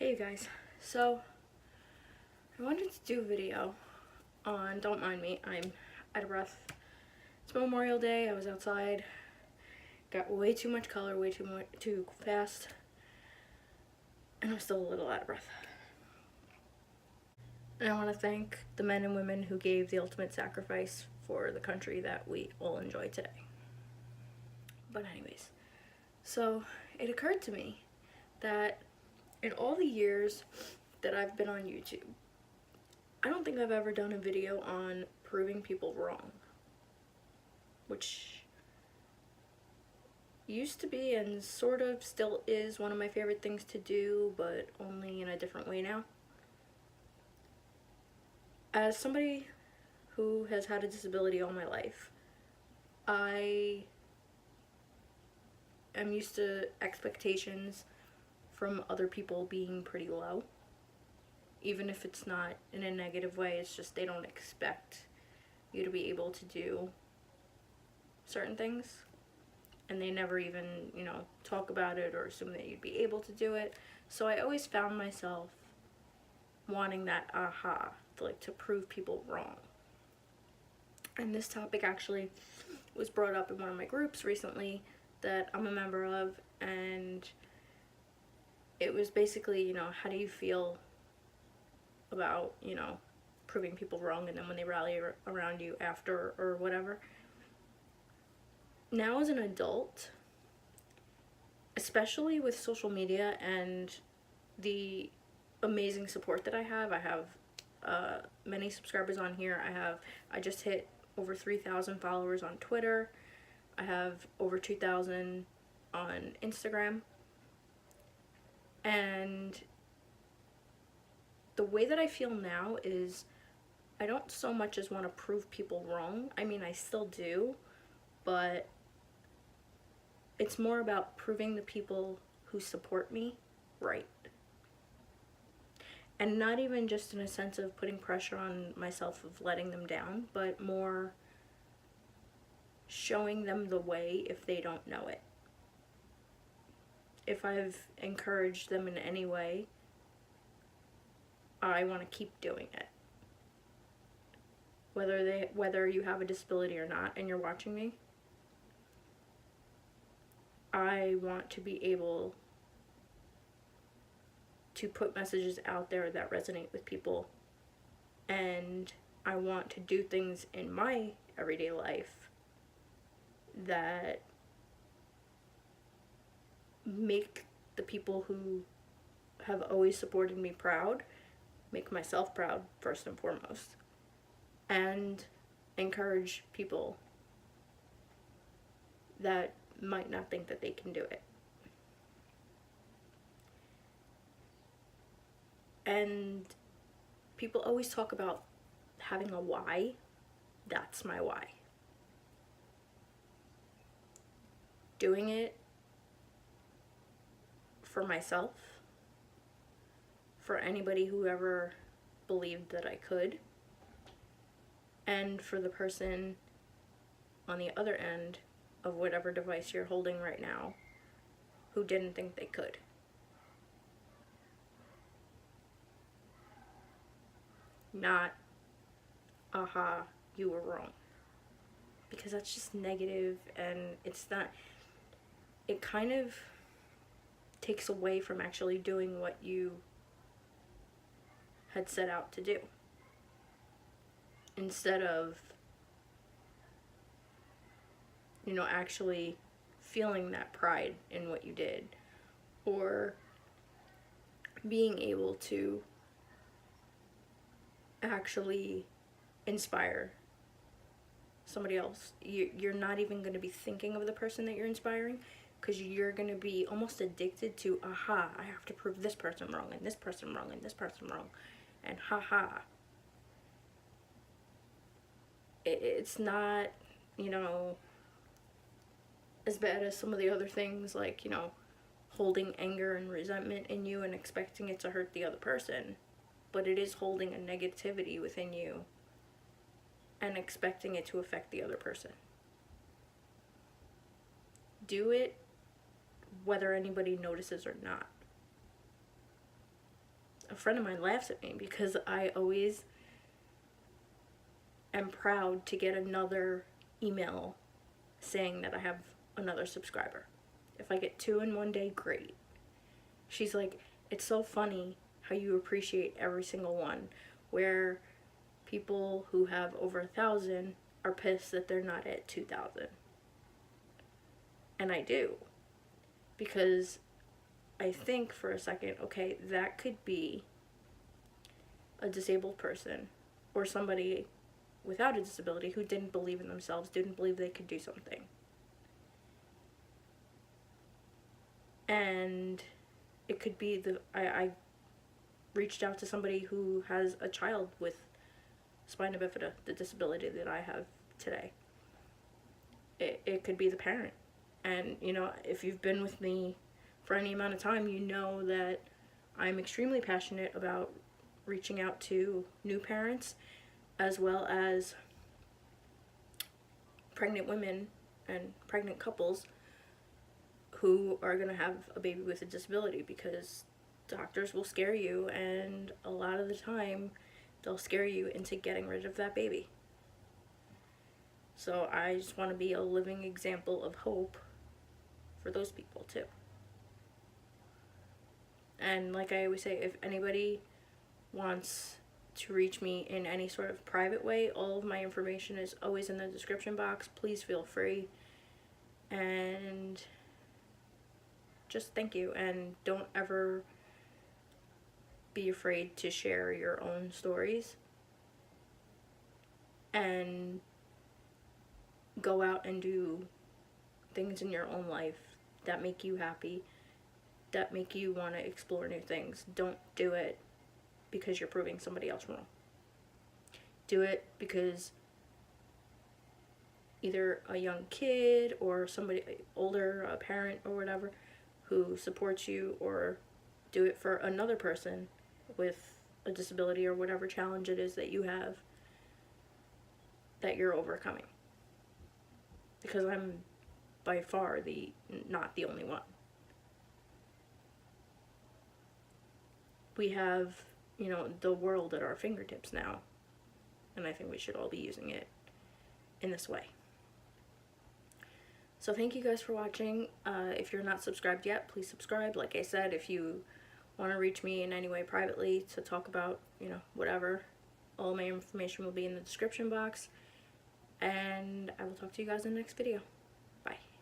Hey you guys, so I wanted to do a video on, don't mind me, I'm out of breath. It's Memorial Day, I was outside, got way too much color, too fast, and I'm still a little out of breath. And I want to thank the men and women who gave the ultimate sacrifice for the country that we all enjoy today. But anyways, so it occurred to me that in all the years that I've been on YouTube, I don't think I've ever done a video on proving people wrong, which used to be and sort of still is one of my favorite things to do, but only in a different way now. As somebody who has had a disability all my life, I am used to expectations from other people being pretty low. Even if it's not in a negative way, it's just they don't expect you to be able to do certain things. And they never even, talk about it or assume that you'd be able to do it. So I always found myself wanting that aha, to prove people wrong. And this topic actually was brought up in one of my groups recently that I'm a member of, and it was basically, how do you feel about, proving people wrong, and then when they rally around you after or whatever. Now as an adult, especially with social media and the amazing support that I have many subscribers on here. I just hit over 3,000 followers on Twitter. I have over 2,000 on Instagram. And the way that I feel now is I don't so much as want to prove people wrong. I mean, I still do, but it's more about proving the people who support me right. And not even just in a sense of putting pressure on myself of letting them down, but more showing them the way if they don't know it. If I've encouraged them in any way, I want to keep doing it. Whether you have a disability or not and you're watching me, I want to be able to put messages out there that resonate with people, and I want to do things in my everyday life that make the people who have always supported me proud, make myself proud first and foremost, and encourage people that might not think that they can do it. And people always talk about having a why. That's my why. Doing it for myself, for anybody who ever believed that I could, and for the person on the other end of whatever device you're holding right now who didn't think they could. Not, aha, you were wrong. Because that's just negative, and it kind of takes away from actually doing what you had set out to do. Instead of, actually feeling that pride in what you did, or being able to actually inspire somebody else. You're not even going to be thinking of the person that you're inspiring, because you're going to be almost addicted to, aha, I have to prove this person wrong, and this person wrong, and this person wrong, and haha. It's not, as bad as some of the other things, like, holding anger and resentment in you and expecting it to hurt the other person. But it is holding a negativity within you and expecting it to affect the other person. Do it whether anybody notices or not. a friend of mine laughs at me because I always am proud to get another email saying that I have another subscriber. If I get 2 in one day, great. She's like, it's so funny how you appreciate every single one, where people who have over 1,000 are pissed that they're not at 2,000. And I do. Because I think for a second, okay, that could be a disabled person or somebody without a disability who didn't believe in themselves, didn't believe they could do something. And it could be I reached out to somebody who has a child with spina bifida, the disability that I have today. It could be the parent. And, you know, if you've been with me for any amount of time, you know that I'm extremely passionate about reaching out to new parents as well as pregnant women and pregnant couples who are going to have a baby with a disability, because doctors will scare you, and a lot of the time they'll scare you into getting rid of that baby. So I just want to be a living example of hope for those people too. And like I always say, if anybody wants to reach me in any sort of private way, all of my information is always in the description box. Please feel free. And just thank you, and don't ever be afraid to share your own stories, and go out and do things in your own life that make you happy, that make you want to explore new things. Don't do it because you're proving somebody else wrong. Do it because either a young kid or somebody older, a parent or whatever, who supports you, or do it for another person with a disability or whatever challenge it is that you have that you're overcoming. Because I'm by far not the only one. We have, you know, the world at our fingertips now, and I think we should all be using it in this way. So thank you guys for watching. If you're not subscribed yet, please subscribe. Like I said, if you want to reach me in any way privately to talk about, you know, whatever, all my information will be in the description box. And I will talk to you guys in the next video. Bye.